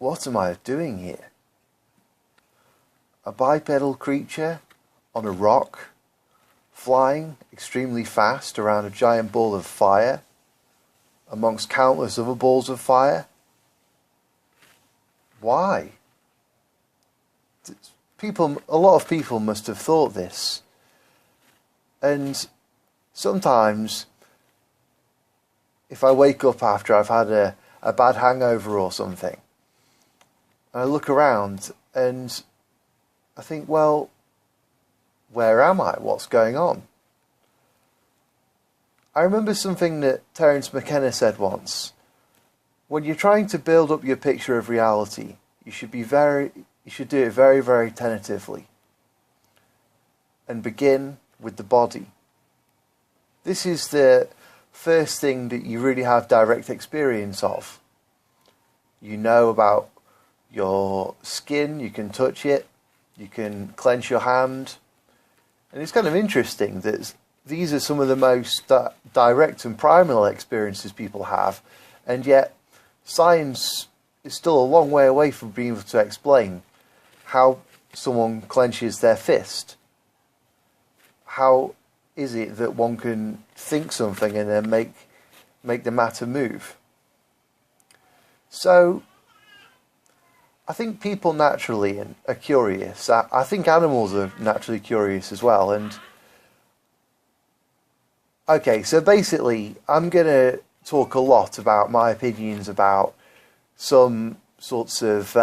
what am I doing here? A bipedal creature on a rock, flying extremely fast around a giant ball of fire, amongst countless other balls of fire? Why? A lot of people must have thought this. And sometimes, if I wake up after I've had a bad hangover or something, and I look around and I think, well, where am I? What's going on? I remember something that Terence McKenna said once. When you're trying to build up your picture of reality, you should do it very, very tentatively. And begin with the body. This is the first thing that you really have direct experience of. You know about your skin, you can touch it, you can clench your hand. And it's kind of interesting that these are some of the most direct and primal experiences people have, and yet science is still a long way away from being able to explain how someone clenches their fist. How is it that one can think something and then make the matter move? So, I think people naturally are curious. I think animals are naturally curious as well. And okay, so basically, I'm going to talk a lot about my opinions about some sorts of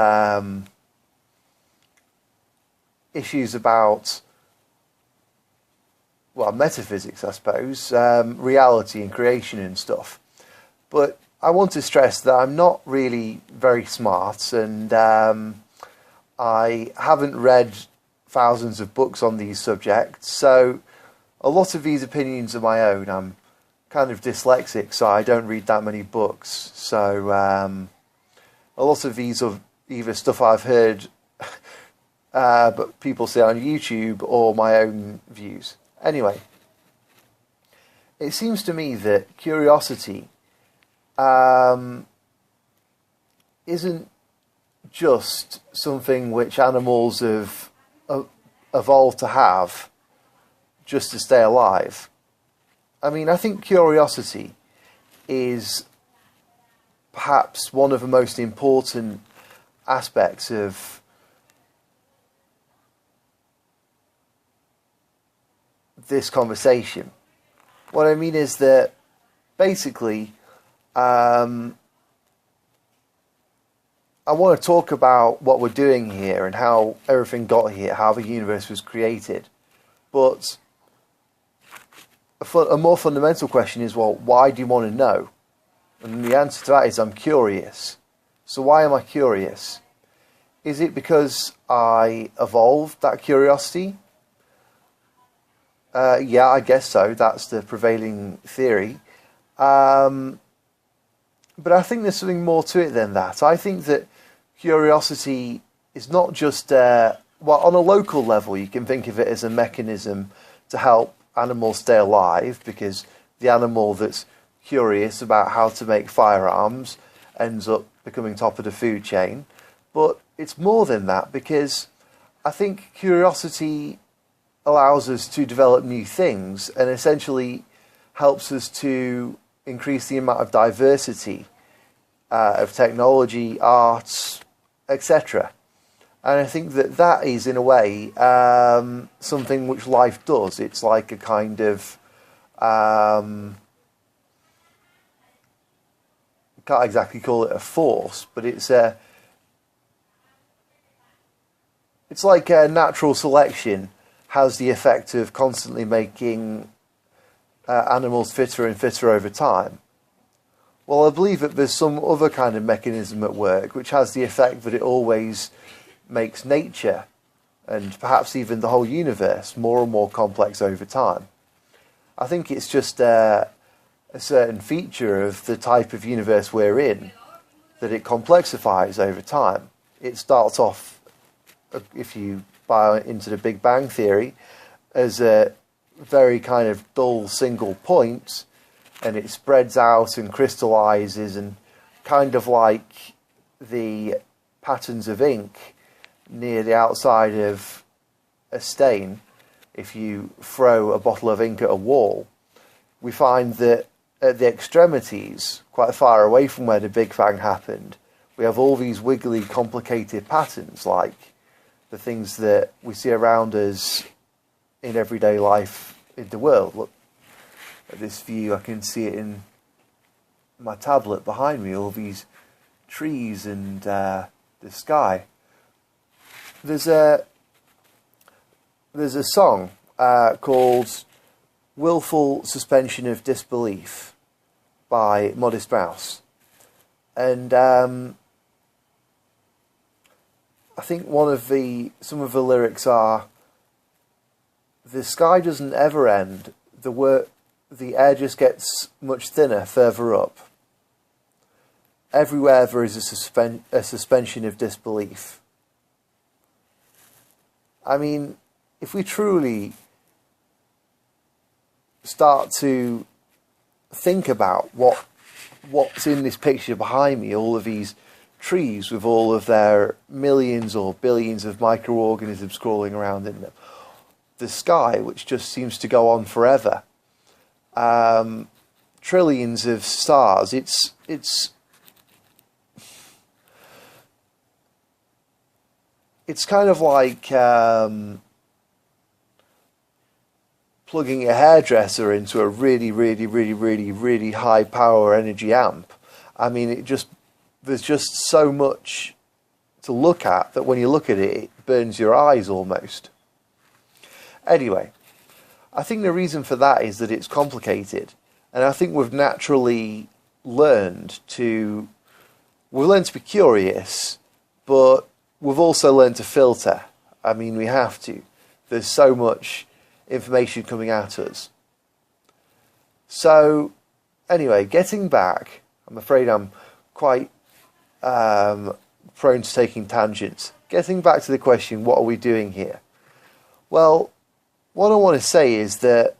issues about, well, metaphysics, I suppose, reality and creation and stuff. But I want to stress that I'm not really very smart, and I haven't read thousands of books on these subjects, so a lot of these opinions are my own. I'm kind of dyslexic, so I don't read that many books. So a lot of these are either stuff I've heard but people say on YouTube, or my own views. Anyway, it seems to me that curiosity isn't just something which animals have evolved to have just to stay alive. I mean, I think curiosity is perhaps one of the most important aspects of this conversation. What I mean is that basically I want to talk about what we're doing here and how everything got here, how the universe was created. But a more fundamental question is, well, why do you want to know? And the answer to that is, I'm curious. So why am I curious? Is it because I evolved that curiosity? Yeah, I guess so. That's the prevailing theory. But I think there's something more to it than that. I think that curiosity is not just, well, on a local level, you can think of it as a mechanism to help animals stay alive, because the animal that's curious about how to make firearms ends up becoming top of the food chain. But it's more than that, because I think curiosity allows us to develop new things and essentially helps us to increase the amount of diversity of technology, arts, etc. And I think that is, in a way, something which life does. It's like a kind of, can't exactly call it a force, but it's like a natural selection has the effect of constantly making animals fitter and fitter over time. Well, I believe that there's some other kind of mechanism at work which has the effect that it always makes nature, and perhaps even the whole universe, more and more complex over time. I think it's just a certain feature of the type of universe we're in, that it complexifies over time. It starts off, if you buy into the Big Bang Theory, as a very kind of dull single point, and it spreads out and crystallizes, and kind of like the patterns of ink near the outside of a stain, if you throw a bottle of ink at a wall, we find that at the extremities, quite far away from where the Big Bang happened, we have all these wiggly, complicated patterns, like the things that we see around us in everyday life in the world. Look at this view, I can see it in my tablet behind me, all these trees and the sky. There's a song called Willful Suspension of Disbelief by Modest Mouse, and I think some of the lyrics are: the sky doesn't ever end, the air just gets much thinner further up. Everywhere there is a suspension of disbelief. I mean, if we truly start to think about what's in this picture behind me, all of these trees with all of their millions or billions of microorganisms crawling around in them, the sky, which just seems to go on forever, trillions of stars, it's kind of like plugging a hairdresser into a really high power energy amp. I mean, there's just so much to look at that when you look at it, it burns your eyes almost. Anyway, I think the reason for that is that it's complicated, and I think we've naturally learned to be curious, but we've also learned to filter. I mean, we have to. There's so much information coming at us. So, anyway, getting back, I'm afraid I'm quite prone to taking tangents. Getting back to the question, what are we doing here? Well, what I want to say is that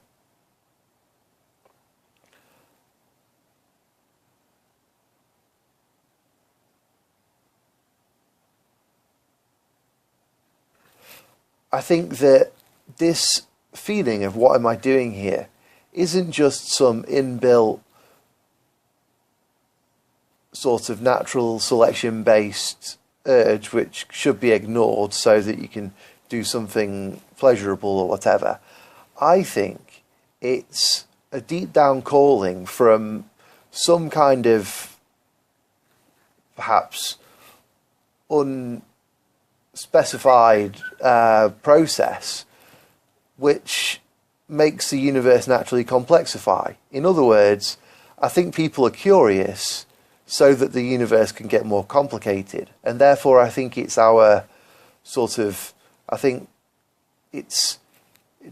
I think that this feeling of what am I doing here isn't just some inbuilt sort of natural selection based urge which should be ignored so that you can do something pleasurable or whatever. I think it's a deep down calling from some kind of perhaps unspecified process which makes the universe naturally complexify. In other words, I think people are curious so that the universe can get more complicated, and therefore I think it's our sort of, I think it's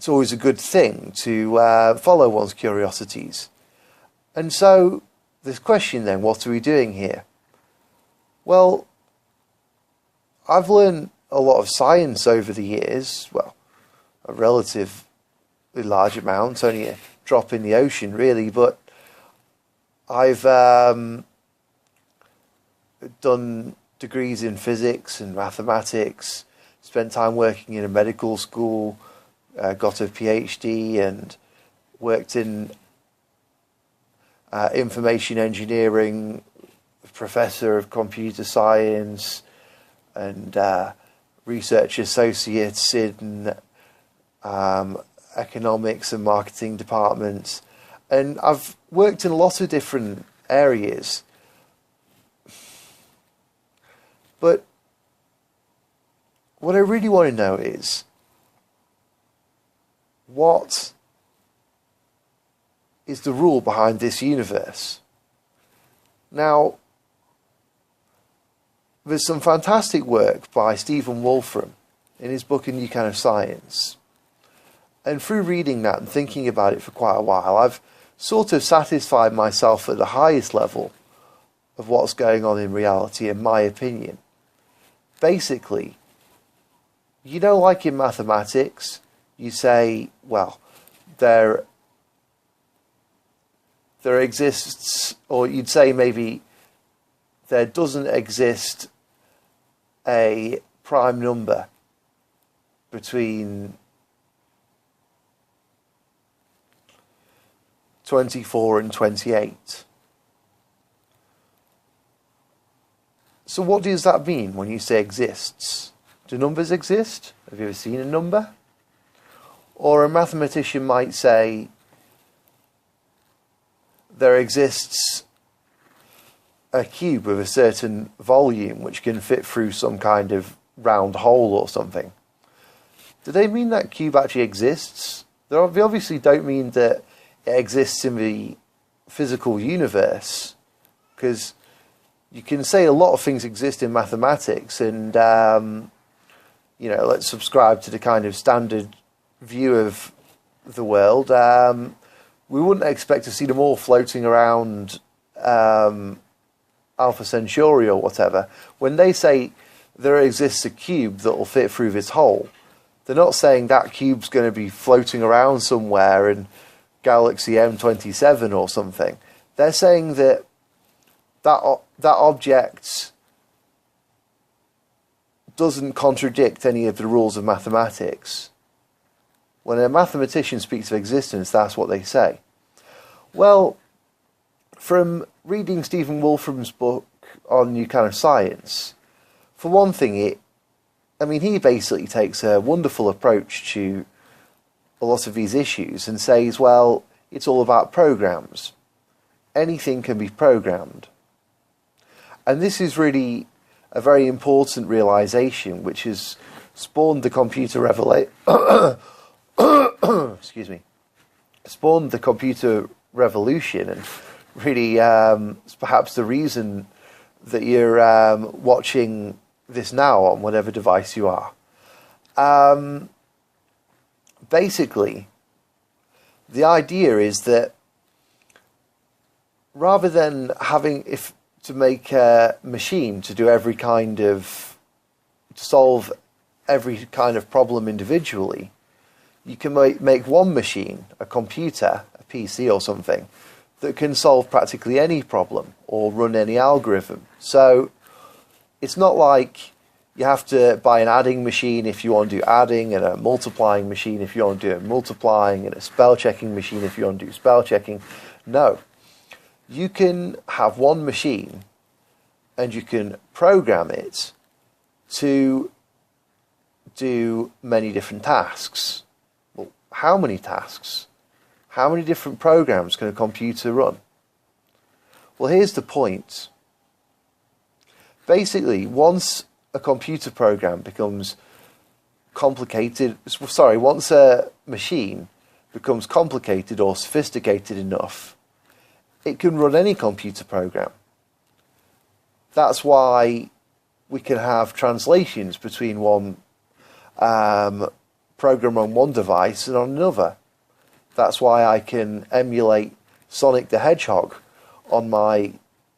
always a good thing to follow one's curiosities. And so this question then, what are we doing here? Well, I've learned a lot of science over the years, well, a relatively large amount, only a drop in the ocean really, but I've done degrees in physics and mathematics, spent time working in a medical school, got a PhD and worked in information engineering, professor of computer science, and research associates in economics and marketing departments. And I've worked in a lot of different areas. But what I really want to know is, what is the rule behind this universe? Now, there's some fantastic work by Stephen Wolfram in his book A New Kind of Science. And through reading that and thinking about it for quite a while, I've sort of satisfied myself at the highest level of what's going on in reality, in my opinion. Basically, you know, like in mathematics, you say, well, there exists, or you'd say maybe there doesn't exist a prime number between 24 and 28. So what does that mean when you say exists? Do numbers exist? Have you ever seen a number? Or a mathematician might say there exists a cube with a certain volume which can fit through some kind of round hole or something. Do they mean that cube actually exists? They obviously don't mean that it exists in the physical universe, because you can say a lot of things exist in mathematics, and let's subscribe to the kind of standard view of the world. We wouldn't expect to see them all floating around Alpha Centauri or whatever. When they say there exists a cube that will fit through this hole, they're not saying that cube's going to be floating around somewhere in Galaxy M27 or something. They're saying that object doesn't contradict any of the rules of mathematics. When a mathematician speaks of existence, that's what they say. Well, from reading Stephen Wolfram's book on New Kind of Science, for one thing, he basically takes a wonderful approach to a lot of these issues and says, well, it's all about programs. Anything can be programmed. And this is really a very important realization which has spawned the computer excuse me, spawned the computer revolution, and really it's perhaps the reason that you're watching this now on whatever device you are. Basically, the idea is that rather than to make a machine to do to solve every kind of problem individually, you can make one machine, a computer, a PC or something, that can solve practically any problem or run any algorithm. So it's not like you have to buy an adding machine if you want to do adding, and a multiplying machine if you want to do multiplying, and a spell checking machine if you want to do spell checking. No. You can have one machine and you can program it to do many different tasks. Well, how many tasks? How many different programs can a computer run? Well, here's the point. Basically, once a computer program becomes complicated, once a machine becomes complicated or sophisticated enough, it can run any computer program. That's why we can have translations between one program on one device and on another. That's why I can emulate Sonic the Hedgehog on my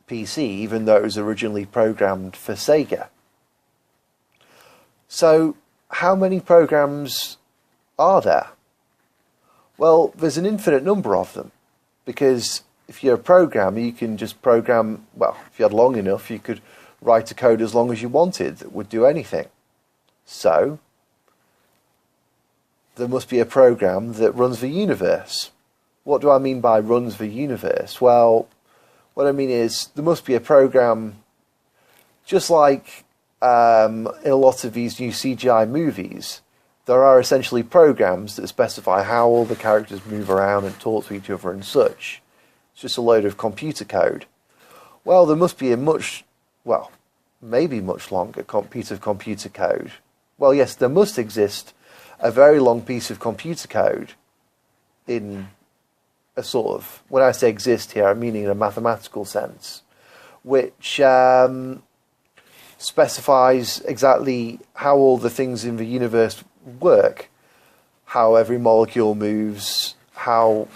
PC, even though it was originally programmed for Sega. So, how many programs are there? Well, there's an infinite number of them, because if you're a programmer, you can just program, well, if you had long enough, you could write a code as long as you wanted that would do anything. So, there must be a program that runs the universe. What do I mean by runs the universe? Well, what I mean is there must be a program, just like in a lot of these new CGI movies, there are essentially programs that specify how all the characters move around and talk to each other and such. It's just a load of computer code. Well, there must be maybe much longer piece of computer code. Well, yes, there must exist a very long piece of computer code in a sort of, when I say exist here, I'm meaning in a mathematical sense, which specifies exactly how all the things in the universe work, how every molecule moves, how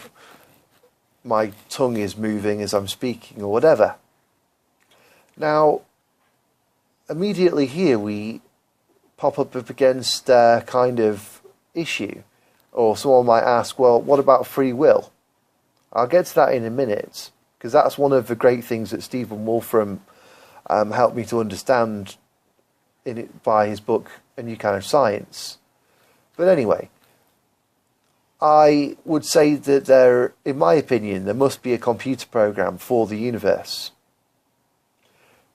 my tongue is moving as I'm speaking, or whatever. Now, immediately here we pop up against a kind of issue, or someone might ask, well, what about free will? I'll get to that in a minute, because that's one of the great things that Stephen Wolfram helped me to understand in it by his book A New Kind of Science. But anyway, I would say that there, in my opinion, there must be a computer program for the universe.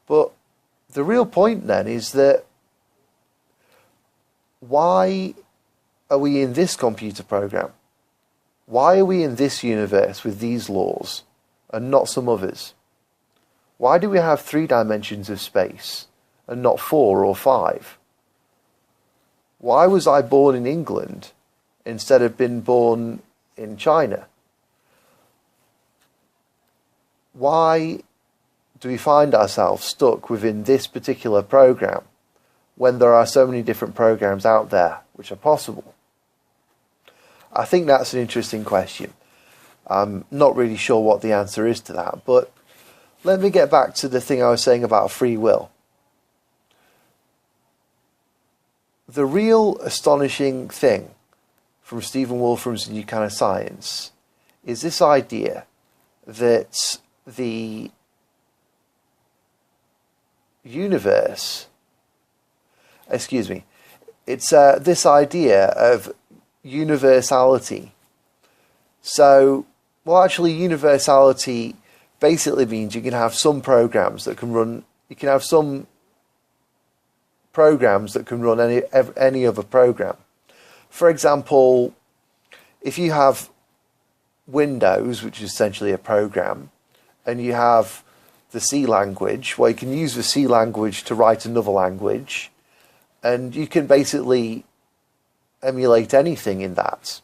But the real point then is that why are we in this computer program? Why are we in this universe with these laws and not some others? Why do we have 3 dimensions of space and not 4 or 5? Why was I born in England instead of being born in China? Why do we find ourselves stuck within this particular program when there are so many different programs out there which are possible? I think that's an interesting question. I'm not really sure what the answer is to that, but let me get back to the thing I was saying about free will. The real astonishing thing from Stephen Wolfram's A New Kind of Science is this idea that the universe, it's this idea of universality. So, well, actually, universality basically means you can have some programs that can run, you can have some programs that can run any other program. For example, if you have Windows, which is essentially a program, and you have the C language, well, you can use the C language to write another language, and you can basically emulate anything in that.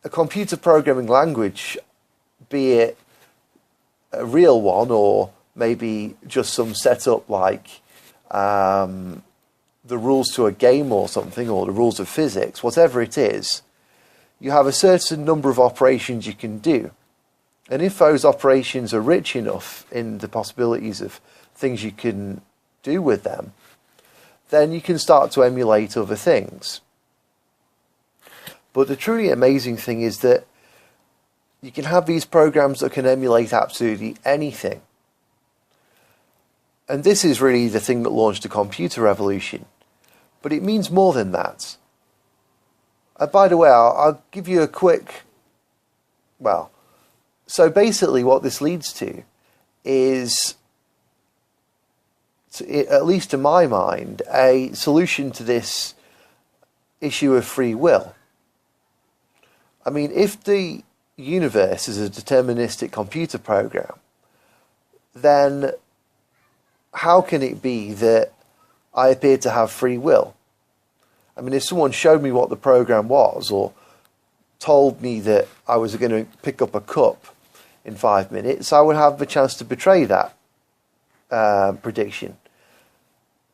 A computer programming language, be it a real one or maybe just some setup like the rules to a game or something, or the rules of physics, whatever it is, you have a certain number of operations you can do. And if those operations are rich enough in the possibilities of things you can do with them, then you can start to emulate other things. But the truly amazing thing is that you can have these programs that can emulate absolutely anything. And this is really the thing that launched the computer revolution. But it means more than that. And by the way, I'll give you a quick... Well, so basically what this leads to is, at least to my mind, a solution to this issue of free will. I mean, if the universe is a deterministic computer program, then how can it be that I appear to have free will? I mean, if someone showed me what the program was, or told me that I was going to pick up a cup in 5 minutes, I would have the chance to betray that prediction,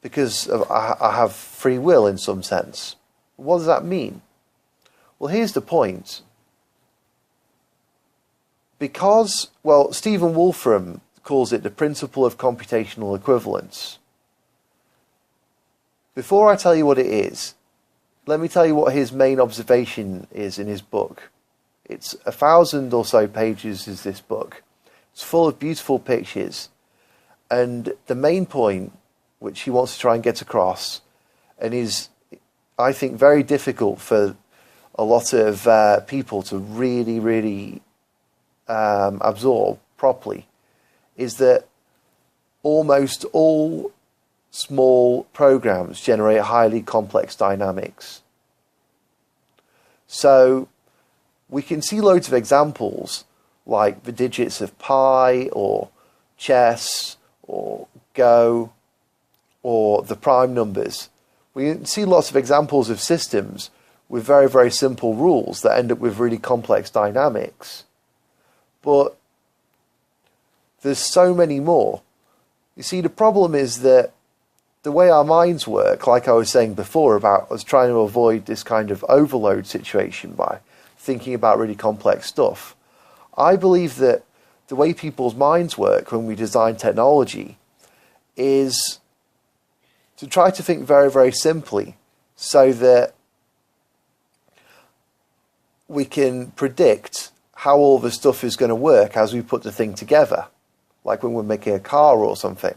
because I have free will in some sense. What does that mean? Well, here's the point. Because, well, Stephen Wolfram calls it the principle of computational equivalence. Before I tell you what it is, let me tell you what his main observation is in his book. It's 1,000 or so pages is this book. It's full of beautiful pictures. And the main point, which he wants to try and get across, and is, I think, very difficult for a lot of people to really absorb properly, is that almost all small programs generate highly complex dynamics. So we can see loads of examples like the digits of pi or chess or Go or the prime numbers. We can see lots of examples of systems with very simple rules that end up with really complex dynamics. But there's so many more. You see, the problem is that the way our minds work, like I was saying before about us trying to avoid this kind of overload situation by thinking about really complex stuff, I believe that the way people's minds work when we design technology is to try to think very simply, so that we can predict how all the stuff is going to work as we put the thing together, like when we're making a car or something.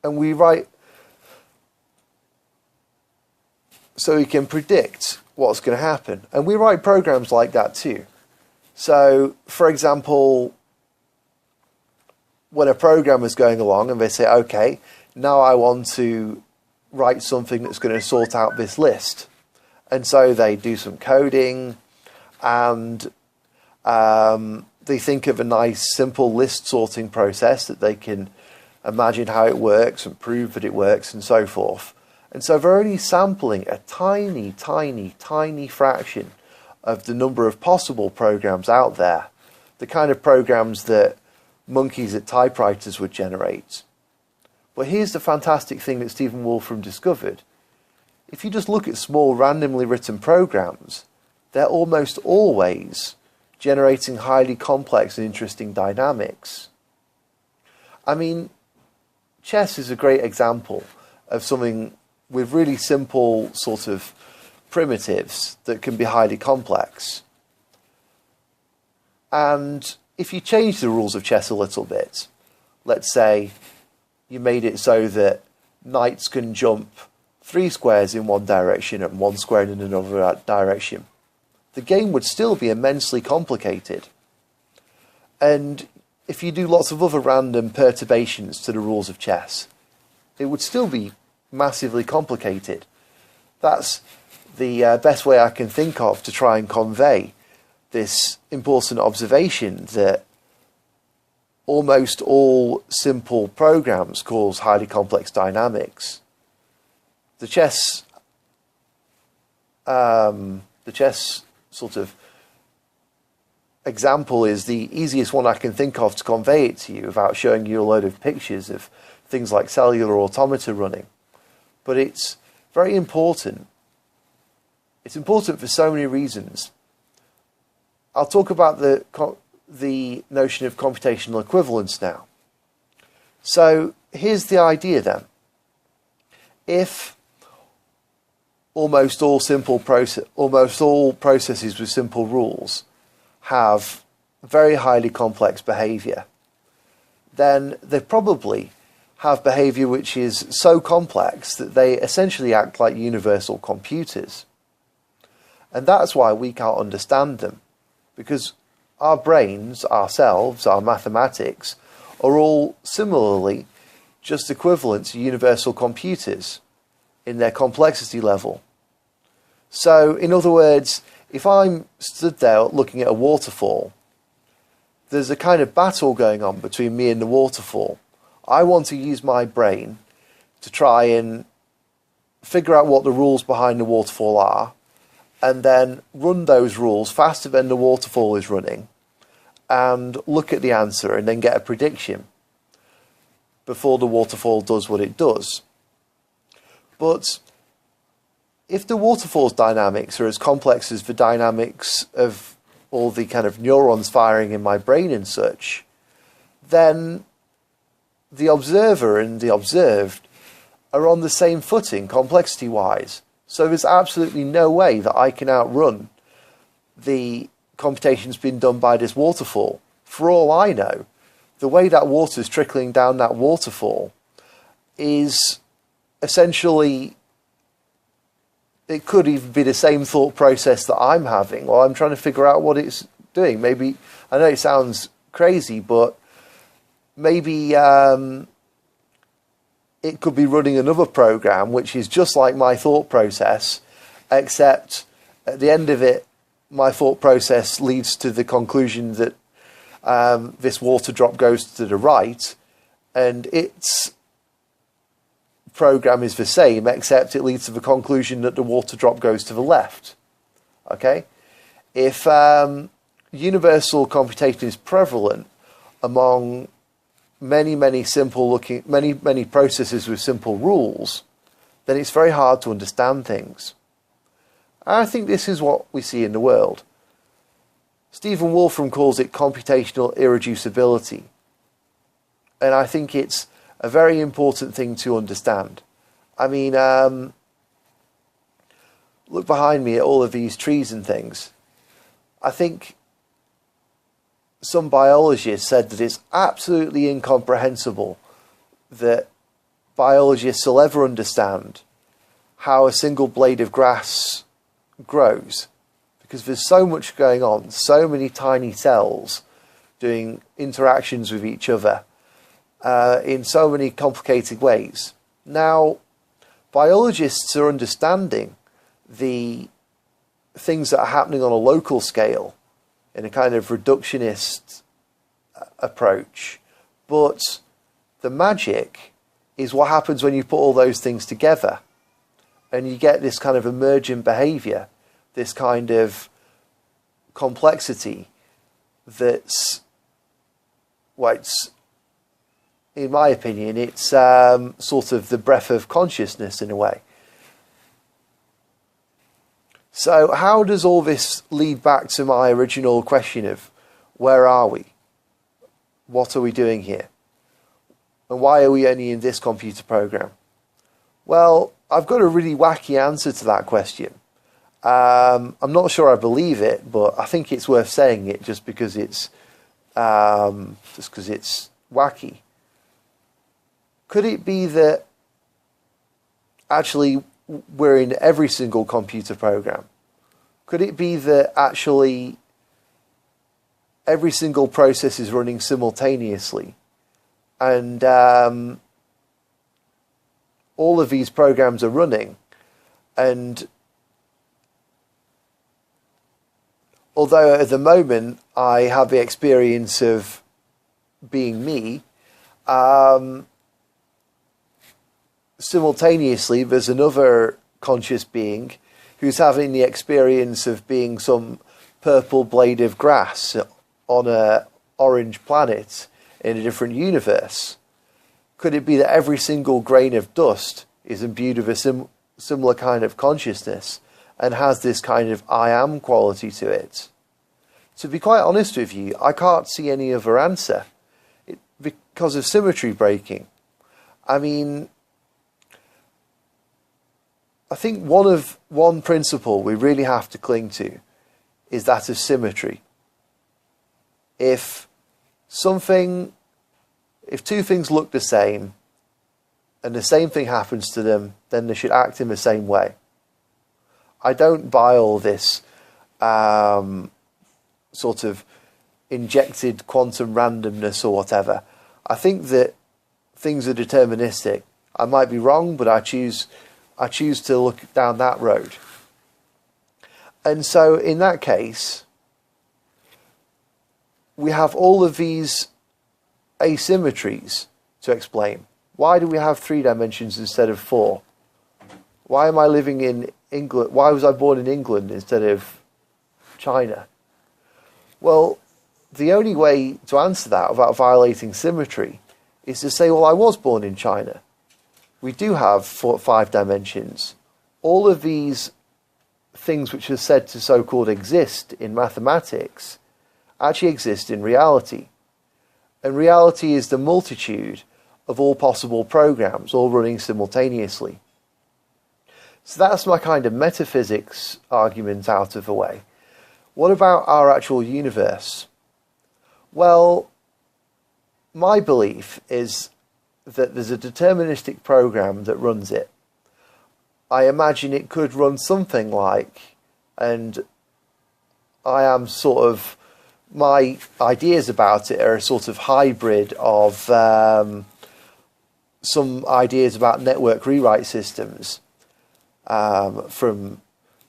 and we write so we can predict what's going to happen. And we write programs like that too. So, for example, when a programmer's going along and they say, okay, now I want to write something that's going to sort out this list. And so they do some coding, and they think of a nice, simple list sorting process that they can imagine how it works and prove that it works and so forth. And so they're only sampling a tiny, tiny, tiny fraction of the number of possible programs out there, the kind of programs that monkeys at typewriters would generate. But here's the fantastic thing that Stephen Wolfram discovered. If you just look at small randomly written programs, they're almost always generating highly complex and interesting dynamics. I mean, chess is a great example of something with really simple sort of primitives that can be highly complex. And if you change the rules of chess a little bit, let's say you made it so that knights can jump 3 squares in one direction and 1 square in another direction, the game would still be immensely complicated. And if you do lots of other random perturbations to the rules of chess, it would still be massively complicated. That's the best way I can think of to try and convey this important observation that almost all simple programs cause highly complex dynamics. The chess sort of example is the easiest one I can think of to convey it to you without showing you a load of pictures of things like cellular automata running. But it's very important. It's important for so many reasons. I'll talk about the notion of computational equivalence now. So here's the idea then. If almost all processes with simple rules have very highly complex behavior, then they probably have behavior which is so complex that they essentially act like universal computers. And that's why we can't understand them, because our brains, ourselves, our mathematics, are all similarly just equivalent to universal computers in their complexity level. So, in other words, if I'm stood there looking at a waterfall, there's a kind of battle going on between me and the waterfall. I want to use my brain to try and figure out what the rules behind the waterfall are, and then run those rules faster than the waterfall is running, and look at the answer and then get a prediction before the waterfall does what it does. But if the waterfall's dynamics are as complex as the dynamics of all the kind of neurons firing in my brain and such, then the observer and the observed are on the same footing complexity-wise. So there's absolutely no way that I can outrun the computations being done by this waterfall. For all I know, the way that water's trickling down that waterfall is essentially, it could even be the same thought process that I'm having while I'm trying to figure out what it's doing. Maybe, I know it sounds crazy, but maybe it could be running another program which is just like my thought process, except at the end of it, my thought process leads to the conclusion that this water drop goes to the right, and its program is the same, except it leads to the conclusion that the water drop goes to the left. Okay? If universal computation is prevalent among many processes with simple rules, then it's very hard to understand things. I think this is what we see in the world. Stephen Wolfram calls it computational irreducibility. And I think it's a very important thing to understand. I mean, look behind me at all of these trees and things. I think some biologists said that it's absolutely incomprehensible that biologists will ever understand how a single blade of grass grows, because there's so much going on, so many tiny cells doing interactions with each other in so many complicated ways. Now, biologists are understanding the things that are happening on a local scale in a kind of reductionist approach, but the magic is what happens when you put all those things together and you get this kind of emergent behavior, this kind of complexity that's, well, it's, in my opinion, it's sort of the breath of consciousness in a way. So how does all this lead back to my original question of where are we? What are we doing here? And why are we only in this computer program? Well, I've got a really wacky answer to that question. I'm not sure I believe it, but I think it's worth saying it just because it's wacky. Could it be that actually we're in every single computer program? Could it be that actually every single process is running simultaneously, and all of these programs are running, and although at the moment I have the experience of being me, simultaneously there's another conscious being who's having the experience of being some purple blade of grass on an orange planet in a different universe. Could it be that every single grain of dust is imbued with a similar kind of consciousness and has this kind of I am quality to it? To be quite honest with you, I can't see any other answer because of symmetry breaking. I mean, I think one principle we really have to cling to is that of symmetry. If two things look the same and the same thing happens to them, then they should act in the same way. I don't buy all this sort of injected quantum randomness or whatever. I think that things are deterministic. I might be wrong, but I choose to look down that road. And so in that case, we have all of these asymmetries to explain. Why do we have 3 dimensions instead of 4? Why am I living in England? Why was I born in England instead of China? Well, the only way to answer that without violating symmetry is to say, well, I was born in China. We do have 5 dimensions. All of these things which are said to so-called exist in mathematics actually exist in reality. And reality is the multitude of all possible programs, all running simultaneously. So that's my kind of metaphysics argument out of the way. What about our actual universe? Well, my belief is that there's a deterministic program that runs it. I imagine it could run something like, and I am sort of, my ideas about it are a sort of hybrid of some ideas about network rewrite systems from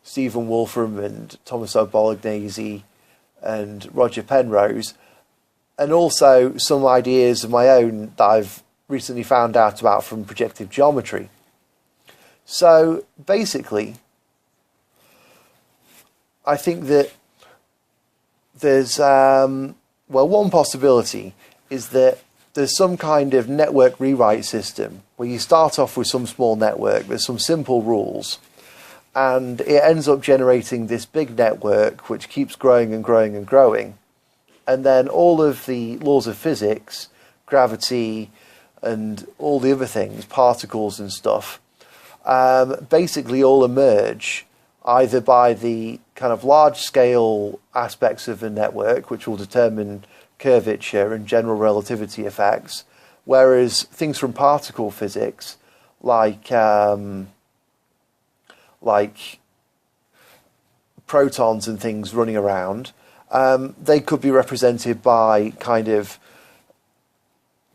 Stephen Wolfram and Thomas O'Bolognese and Roger Penrose, and also some ideas of my own that I've recently found out about from projective geometry. So basically, I think that there's, one possibility is that there's some kind of network rewrite system where you start off with some small network, there's some simple rules, and it ends up generating this big network which keeps growing and growing and growing. And then all of the laws of physics, gravity, and all the other things, particles and stuff, basically all emerge either by the kind of large-scale aspects of the network, which will determine curvature and general relativity effects, Whereas things from particle physics, like protons and things running around, they could be represented by kind of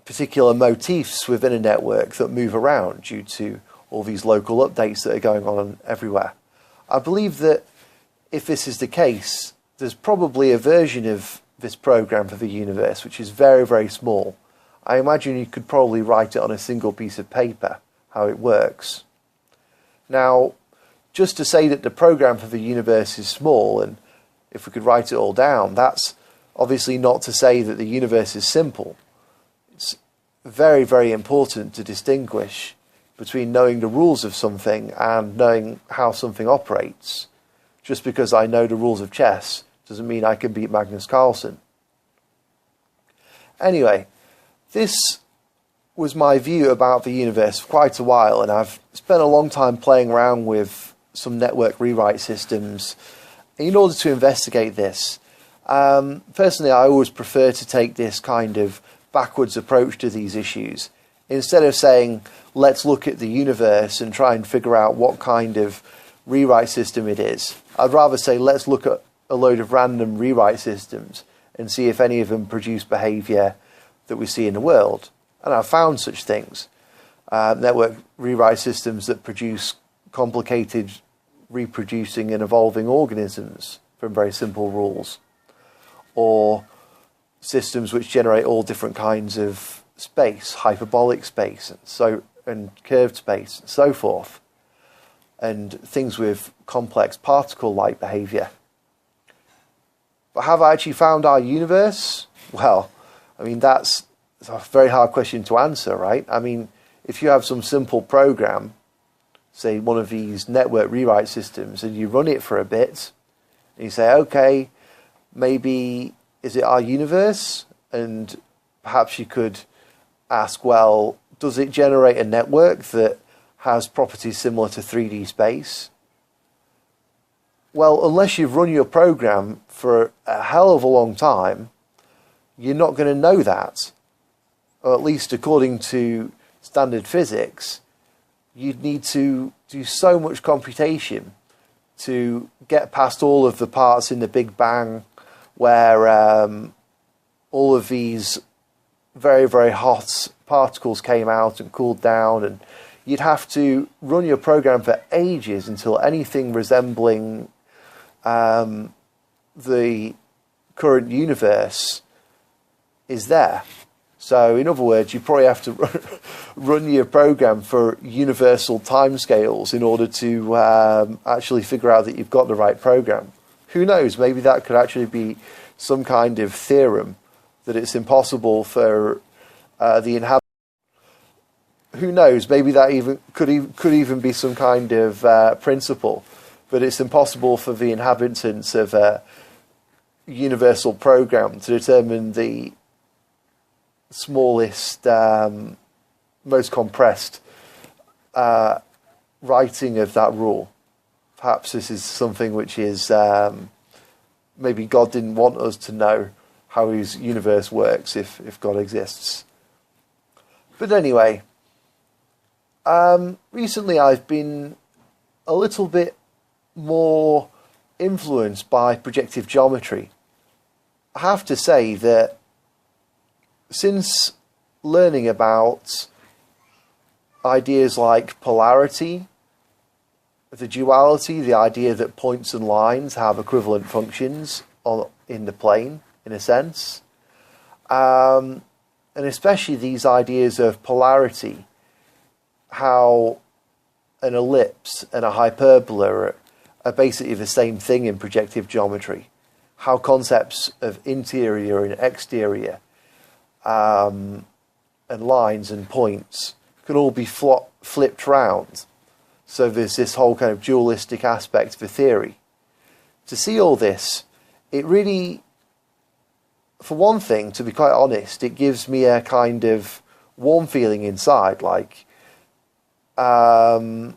particular motifs within a network that move around due to all these local updates that are going on everywhere. I believe that if this is the case, there's probably a version of this program for the universe which is very, very small. I imagine you could probably write it on a single piece of paper, how it works. Now, just to say that the program for the universe is small, and if we could write it all down, that's obviously not to say that the universe is simple. It's very, very important to distinguish between knowing the rules of something and knowing how something operates. Just because I know the rules of chess doesn't mean I can beat Magnus Carlsen. Anyway, this was my view about the universe for quite a while, and I've spent a long time playing around with some network rewrite systems in order to investigate this. Personally, I always prefer to take this kind of backwards approach to these issues. Instead of saying, let's look at the universe and try and figure out what kind of rewrite system it is, I'd rather say, let's look at a load of random rewrite systems and see if any of them produce behavior that we see in the world. And I've found such things. Network rewrite systems that produce complicated reproducing and evolving organisms from very simple rules. Or systems which generate all different kinds of space, hyperbolic space, and curved space, and so forth. And things with complex particle-like behavior. But have I actually found our universe? Well, I mean, that's a very hard question to answer, right? I mean, if you have some simple program, say one of these network rewrite systems, and you run it for a bit, and you say, okay, maybe is it our universe? And perhaps you could ask, well, does it generate a network that has properties similar to 3D space? Well, unless you've run your program for a hell of a long time, you're not going to know that. Or at least according to standard physics, you'd need to do so much computation to get past all of the parts in the Big Bang where all of these very, very hot particles came out and cooled down, and you'd have to run your program for ages until anything resembling the current universe is there. So in other words, you probably have to run your program for universal timescales in order to actually figure out that you've got the right program. Who knows, maybe that could actually be some kind of theorem that it's impossible for the inhabitants. Who knows, maybe that even could even be some kind of principle, but it's impossible for the inhabitants of a universal program to determine the smallest, most compressed writing of that rule. Perhaps this is something which is maybe God didn't want us to know how his universe works if God exists. But anyway, recently I've been a little bit more influenced by projective geometry. I have to say that since learning about ideas like polarity, the duality, the idea that points and lines have equivalent functions in the plane, in a sense, and especially these ideas of polarity, how an ellipse and a hyperbola are basically the same thing in projective geometry, how concepts of interior and exterior and lines and points can all be flipped round. So there's this whole kind of dualistic aspect of the theory. To see all this, it really, for one thing, to be quite honest, it gives me a kind of warm feeling inside, like there's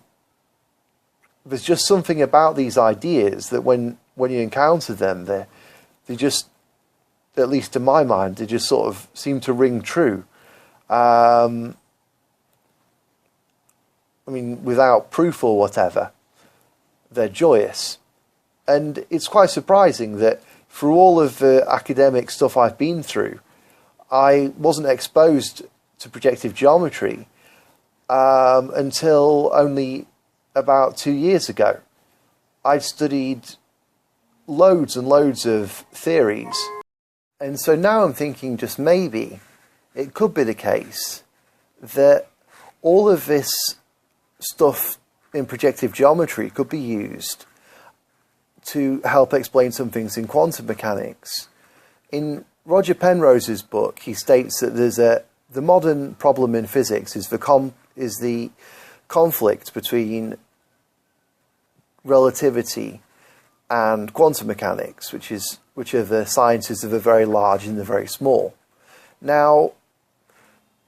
just something about these ideas that when you encounter them, they just, at least to my mind, they just sort of seem to ring true. I mean, without proof or whatever, they're joyous. And it's quite surprising that through all of the academic stuff I've been through, I wasn't exposed to projective geometry until only about 2 years ago. I'd studied loads and loads of theories. And so now I'm thinking just maybe it could be the case that all of this stuff in projective geometry could be used to help explain some things in quantum mechanics. In Roger Penrose's book, he states that the modern problem in physics is the conflict between relativity and quantum mechanics, which are the sciences of the very large and the very small. Now,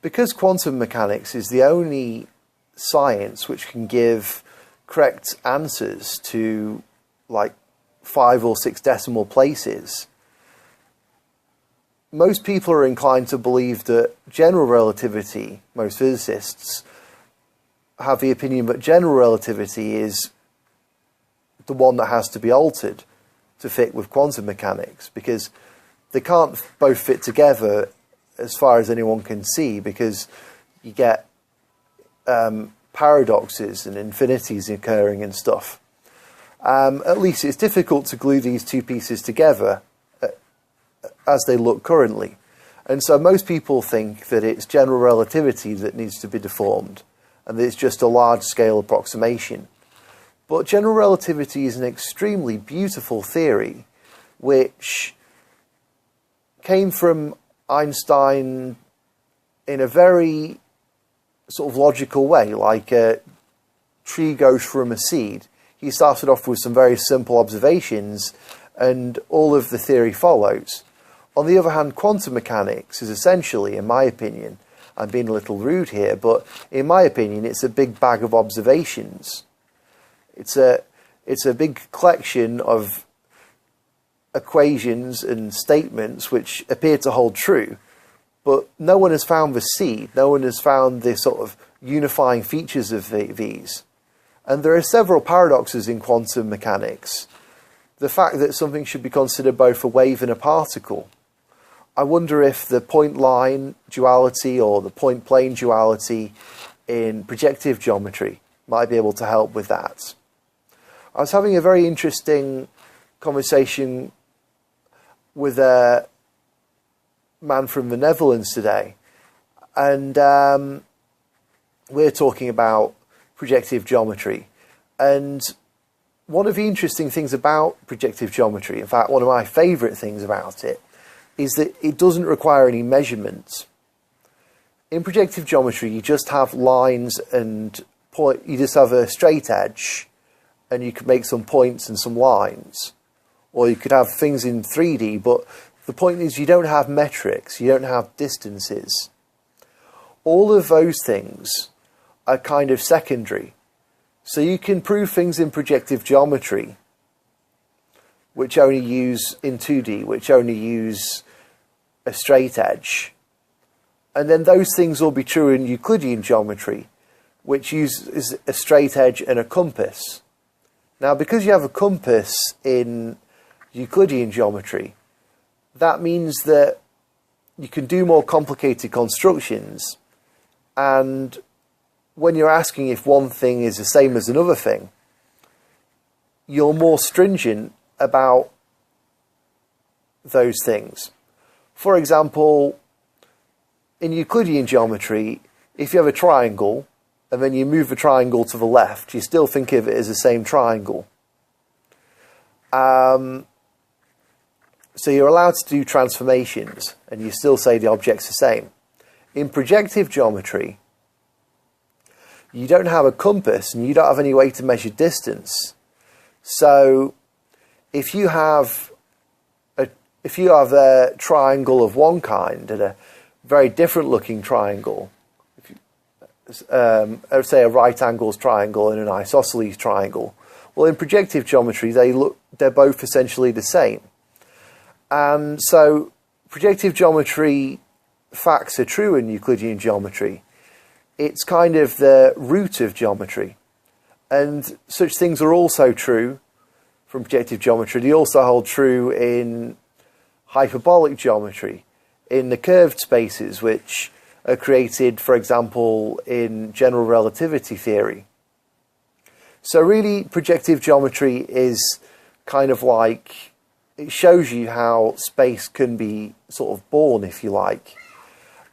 because quantum mechanics is the only science which can give correct answers to like 5 or 6 decimal places, most people are inclined to believe that general relativity, most physicists have the opinion that general relativity is the one that has to be altered to fit with quantum mechanics, because they can't both fit together as far as anyone can see, because you get paradoxes and infinities occurring and stuff. At least it's difficult to glue these two pieces together as they look currently. And so most people think that it's general relativity that needs to be deformed, and that it's just a large-scale approximation. But general relativity is an extremely beautiful theory which came from Einstein in a very sort of logical way, like a tree goes from a seed. He started off with some very simple observations and all of the theory follows. On the other hand, quantum mechanics is essentially, in my opinion, I'm being a little rude here, but in my opinion, it's a big bag of observations. It's a big collection of equations and statements which appear to hold true, but no one has found the seed. No one has found the sort of unifying features of these. And there are several paradoxes in quantum mechanics. The fact that something should be considered both a wave and a particle. I wonder if the point line duality or the point plane duality in projective geometry might be able to help with that. I was having a very interesting conversation with a man from the Netherlands today, and we're talking about projective geometry. And one of the interesting things about projective geometry, in fact one of my favourite things about it, is that it doesn't require any measurements. In projective geometry you just have lines and you just have a straight edge, and you could make some points and some lines. Or you could have things in 3D, but the point is you don't have metrics, you don't have distances. All of those things are kind of secondary. So you can prove things in projective geometry which only use, in 2D, which only use a straight edge. And then those things will be true in Euclidean geometry, which uses a straight edge and a compass. Now, because you have a compass in Euclidean geometry, that means that you can do more complicated constructions, and when you're asking if one thing is the same as another thing, you're more stringent about those things. For example, in Euclidean geometry, if you have a triangle and then you move the triangle to the left, you still think of it as the same triangle. So you're allowed to do transformations and you still say the object's the same. In projective geometry, you don't have a compass and you don't have any way to measure distance. So if you have a triangle of one kind and a very different looking triangle, I would say a right angles triangle and an isosceles triangle, well, in projective geometry they're both essentially the same. And so projective geometry facts are true in Euclidean geometry, it's kind of the root of geometry. And such things are also true from projective geometry. They also hold true in hyperbolic geometry, in the curved spaces which are created, for example, in general relativity theory. So really, projective geometry is kind of like, it shows you how space can be sort of born, if you like.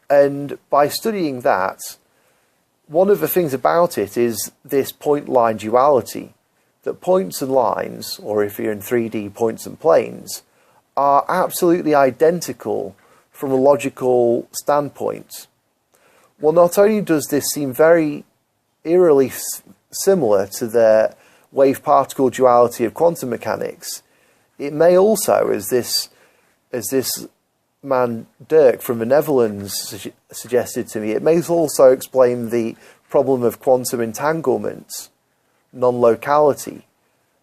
And by studying that, one of the things about it is this point-line duality, that points and lines, or if you're in 3D, points and planes, are absolutely identical from a logical standpoint. Well, not only does this seem very eerily similar to the wave-particle duality of quantum mechanics, it may also, as this man Dirk from the Netherlands suggested to me, it may also explain the problem of quantum entanglement, non-locality,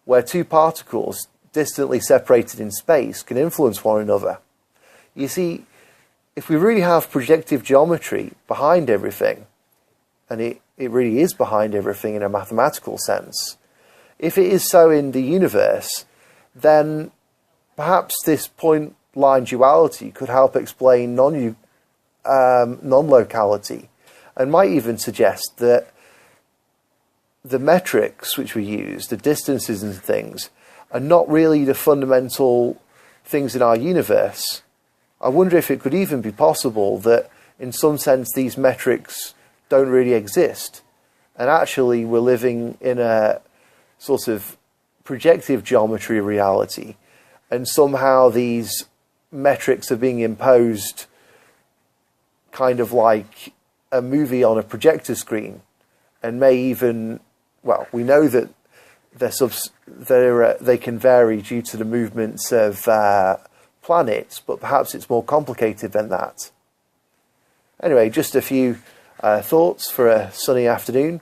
where two particles distantly separated in space can influence one another. You see, if we really have projective geometry behind everything, and it really is behind everything in a mathematical sense, if it is so in the universe, then perhaps this point-line duality could help explain non-locality, and might even suggest that the metrics which we use, the distances and things, are not really the fundamental things in our universe. I wonder if it could even be possible that in some sense these metrics don't really exist, and actually we're living in a sort of projective geometry reality, and somehow these metrics are being imposed kind of like a movie on a projector screen, and may even, well, we know that they can vary due to the movements of planets, but perhaps it's more complicated than that. Anyway, just a few thoughts for a sunny afternoon.